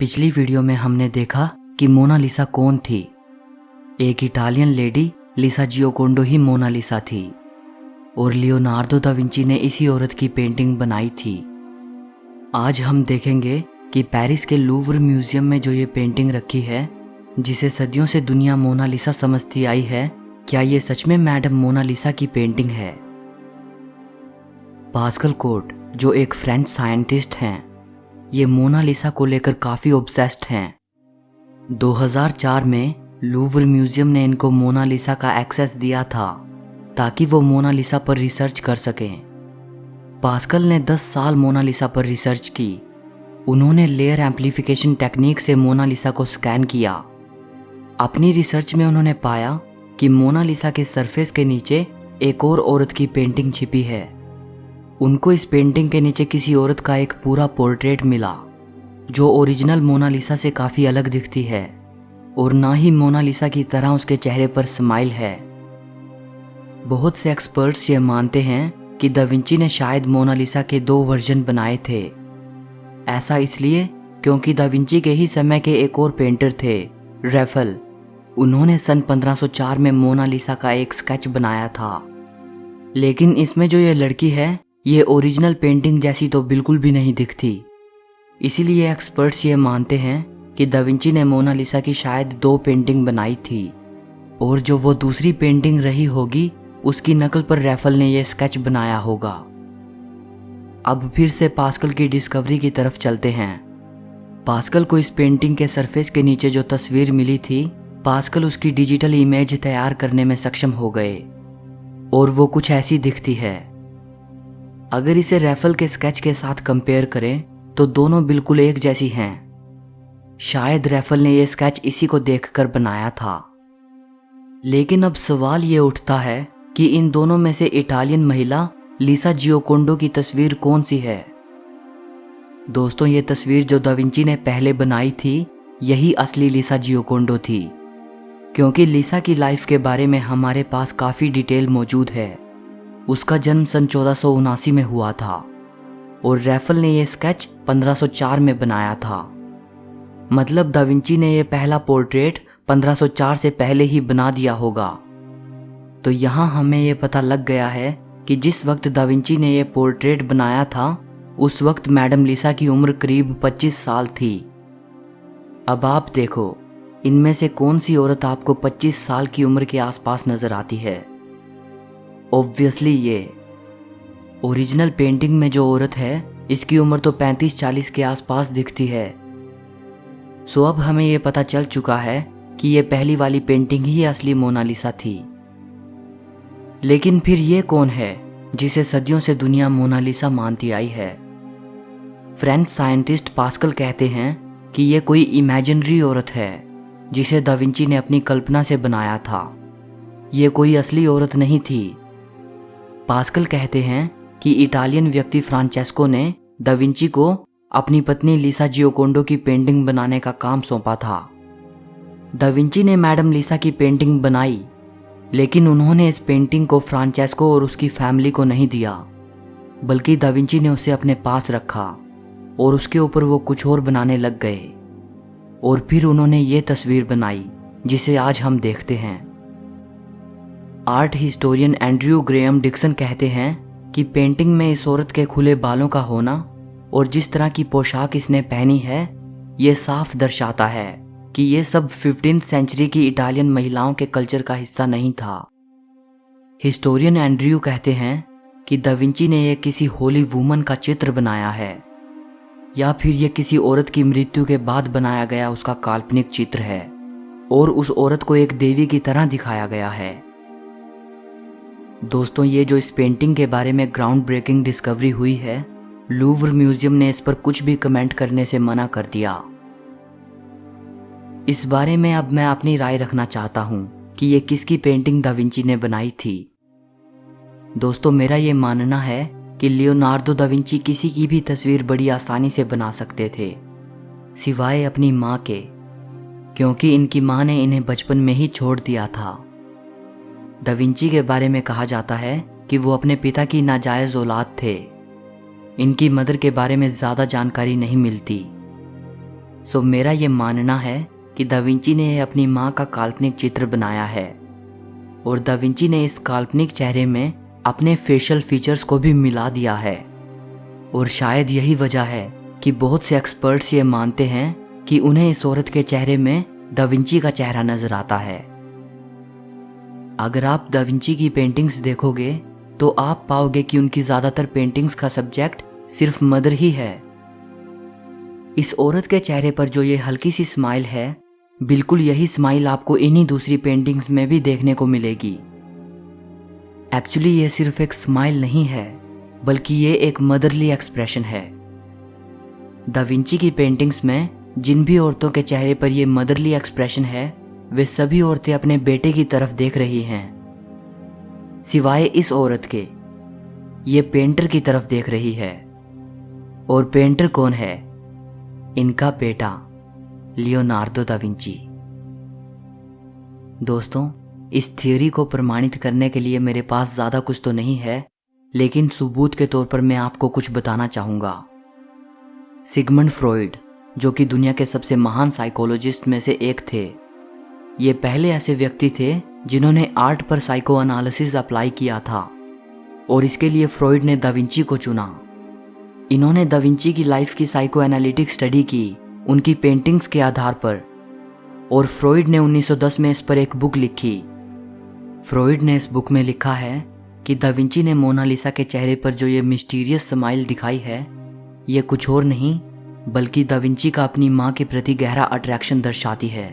पिछली वीडियो में हमने देखा कि मोनालिसा कौन थी। एक इटालियन लेडी लिसा जियोकोंडो ही मोनालिसा थी और लियोनार्डो दा विंची ने इसी औरत की पेंटिंग बनाई थी। आज हम देखेंगे कि पेरिस के लूव्र म्यूजियम में जो ये पेंटिंग रखी है, जिसे सदियों से दुनिया मोनालिसा समझती आई है, क्या ये सच में मैडम मोनालिसा की पेंटिंग है। पास्कल कोट, जो एक फ्रेंच साइंटिस्ट हैं, ये मोनालिसा को लेकर काफ़ी ऑब्सेस्ड हैं। 2004 में लूव्र म्यूजियम ने इनको मोनालिसा का एक्सेस दिया था ताकि वो मोनालिसा पर रिसर्च कर सकें। पास्कल ने 10 साल मोनालिसा पर रिसर्च की। उन्होंने लेयर एम्प्लीफिकेशन टेक्निक से मोनालिसा को स्कैन किया। अपनी रिसर्च में उन्होंने पाया कि मोनालिसा के सरफेस के नीचे एक और औरत की पेंटिंग छिपी है। उनको इस पेंटिंग के नीचे किसी औरत का एक पूरा पोर्ट्रेट मिला जो ओरिजिनल मोनालिसा से काफ़ी अलग दिखती है और ना ही मोनालिसा की तरह उसके चेहरे पर स्माइल है। बहुत से एक्सपर्ट्स ये मानते हैं कि दा विंची ने शायद मोनालिसा के 2 वर्जन बनाए थे। ऐसा इसलिए क्योंकि दा विंची के ही समय के एक और पेंटर थे, रैफल। उन्होंने सन 1504 में मोनालिसा का एक स्केच बनाया था, लेकिन इसमें जो ये लड़की है, ये ओरिजिनल पेंटिंग जैसी तो बिल्कुल भी नहीं दिखती। इसीलिए एक्सपर्ट्स ये मानते हैं कि दा विंची ने मोनालिसा की शायद 2 पेंटिंग बनाई थी और जो वो दूसरी पेंटिंग रही होगी उसकी नकल पर रैफल ने यह स्केच बनाया होगा। अब फिर से पास्कल की डिस्कवरी की तरफ चलते हैं। पास्कल को इस पेंटिंग के सरफेस के नीचे जो तस्वीर मिली थी, पास्कल उसकी डिजिटल इमेज तैयार करने में सक्षम हो गए और वो कुछ ऐसी दिखती है। अगर इसे रैफल के स्केच के साथ कंपेयर करें तो दोनों बिल्कुल एक जैसी हैं। शायद रैफल ने यह स्केच इसी को देखकर बनाया था। लेकिन अब सवाल ये उठता है कि इन दोनों में से इटालियन महिला लिसा जियोकोंडो की तस्वीर कौन सी है। दोस्तों, ये तस्वीर जो दा विंची ने पहले बनाई थी, यही असली लिसा जियोकोंडो थी, क्योंकि लिसा की लाइफ के बारे में हमारे पास काफ़ी डिटेल मौजूद है। उसका जन्म सन 1479 में हुआ था और रैफल ने यह स्केच 1504 में बनाया था। मतलब दा विंची ने यह पहला पोर्ट्रेट 1504 से पहले ही बना दिया होगा। तो यहाँ हमें यह पता लग गया है कि जिस वक्त दा विंची ने यह पोर्ट्रेट बनाया था, उस वक्त मैडम लिसा की उम्र करीब 25 साल थी। अब आप देखो, इनमें से कौन सी औरत आपको 25 साल की उम्र के आसपास नजर आती है। ऑब्वियसली ये ओरिजिनल पेंटिंग में जो औरत है, इसकी उम्र तो 35-40 के आसपास दिखती है। सो अब हमें ये पता चल चुका है कि ये पहली वाली पेंटिंग ही असली मोनालिसा थी। लेकिन फिर ये कौन है जिसे सदियों से दुनिया मोनालिसा मानती आई है। फ्रेंच साइंटिस्ट पास्कल कहते हैं कि ये कोई इमेजिनरी औरत है जिसे दा विंची ने अपनी कल्पना से बनाया था। ये कोई असली औरत नहीं थी। पास्कल कहते हैं कि इटालियन व्यक्ति फ्रांचेस्को ने दा विंची को अपनी पत्नी लिसा जियोकोंडो की पेंटिंग बनाने का काम सौंपा था। दा विंची ने मैडम लिसा की पेंटिंग बनाई, लेकिन उन्होंने इस पेंटिंग को फ्रांचेस्को और उसकी फैमिली को नहीं दिया, बल्कि दा विंची ने उसे अपने पास रखा और उसके ऊपर वो कुछ और बनाने लग गए और फिर उन्होंने ये तस्वीर बनाई जिसे आज हम देखते हैं। Art historian Andrew Graham Dixon कहते हैं कि पेंटिंग में इस औरत के खुले बालों का होना और जिस तरह की पोशाक इसने पहनी है, ये साफ दर्शाता है कि ये सब 15th सेंचुरी की इटालियन महिलाओं के कल्चर का हिस्सा नहीं था। हिस्टोरियन एंड्रयू कहते हैं कि दा विंची ने यह किसी होली वुमन का चित्र बनाया है या फिर यह किसी औरत की मृत्यु के बाद बनाया गया उसका काल्पनिक चित्र है और उस औरत को एक देवी की तरह दिखाया गया है। दोस्तों, ये जो इस पेंटिंग के बारे में ग्राउंड ब्रेकिंग डिस्कवरी हुई है, लूव्र म्यूजियम ने इस पर कुछ भी कमेंट करने से मना कर दिया। इस बारे में अब मैं अपनी राय रखना चाहता हूं कि ये किसकी पेंटिंग दा विंची ने बनाई थी। दोस्तों, मेरा ये मानना है कि लियोनार्डो दा विंची किसी की भी तस्वीर बड़ी आसानी से बना सकते थे, सिवाय अपनी माँ के, क्योंकि इनकी माँ ने इन्हें बचपन में ही छोड़ दिया था। दा विंची के बारे में कहा जाता है कि वो अपने पिता की नाजायज औलाद थे। इनकी मदर के बारे में ज़्यादा जानकारी नहीं मिलती। सो मेरा ये मानना है कि दा विंची ने अपनी माँ का काल्पनिक चित्र बनाया है और दा विंची ने इस काल्पनिक चेहरे में अपने फेशियल फीचर्स को भी मिला दिया है। और शायद यही वजह है कि बहुत से एक्सपर्ट्स ये मानते हैं कि उन्हें इस औरत के चेहरे में दा विंची का चेहरा नजर आता है। अगर आप दा विंची की पेंटिंग्स देखोगे तो आप पाओगे कि उनकी ज़्यादातर पेंटिंग्स का सब्जेक्ट सिर्फ मदर ही है। इस औरत के चेहरे पर जो ये हल्की सी स्माइल है, बिल्कुल यही स्माइल आपको इन्हीं दूसरी पेंटिंग्स में भी देखने को मिलेगी। एक्चुअली ये सिर्फ एक स्माइल नहीं है, बल्कि ये एक मदरली एक्सप्रेशन है। दा विंची की पेंटिंग्स में जिन भी औरतों के चेहरे पर ये मदरली एक्सप्रेशन है, वे सभी औरतें अपने बेटे की तरफ देख रही हैं, सिवाय इस औरत के। ये पेंटर की तरफ देख रही है। और पेंटर कौन है? इनका बेटा लियोनार्डो दा विंची। दोस्तों, इस थियोरी को प्रमाणित करने के लिए मेरे पास ज़्यादा कुछ तो नहीं है, लेकिन सबूत के तौर पर मैं आपको कुछ बताना चाहूँगा। सिगमंड फ्रॉइड, जो कि दुनिया के सबसे महान साइकोलॉजिस्ट में से एक थे, ये पहले ऐसे व्यक्ति थे जिन्होंने आर्ट पर साइको एनालिसिस अप्लाई किया था और इसके लिए फ्रॉइड ने दा विंची को चुना। इन्होंने दा विंची की लाइफ की साइको एनालिटिक स्टडी की उनकी पेंटिंग्स के आधार पर, और फ्रॉइड ने 1910 में इस पर एक बुक लिखी। फ्रॉइड ने इस बुक में लिखा है कि दा विंची ने मोनालिसा के चेहरे पर जो ये मिस्टीरियस स्माइल दिखाई है, ये कुछ और नहीं बल्कि दा विंची का अपनी माँ के प्रति गहरा अट्रैक्शन दर्शाती है।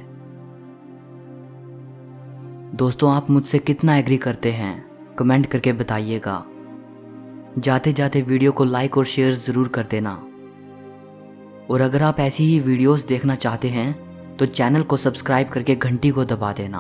दोस्तों, आप मुझसे कितना एग्री करते हैं कमेंट करके बताइएगा। जाते जाते वीडियो को लाइक और शेयर ज़रूर कर देना। और अगर आप ऐसी ही वीडियोस देखना चाहते हैं तो चैनल को सब्सक्राइब करके घंटी को दबा देना।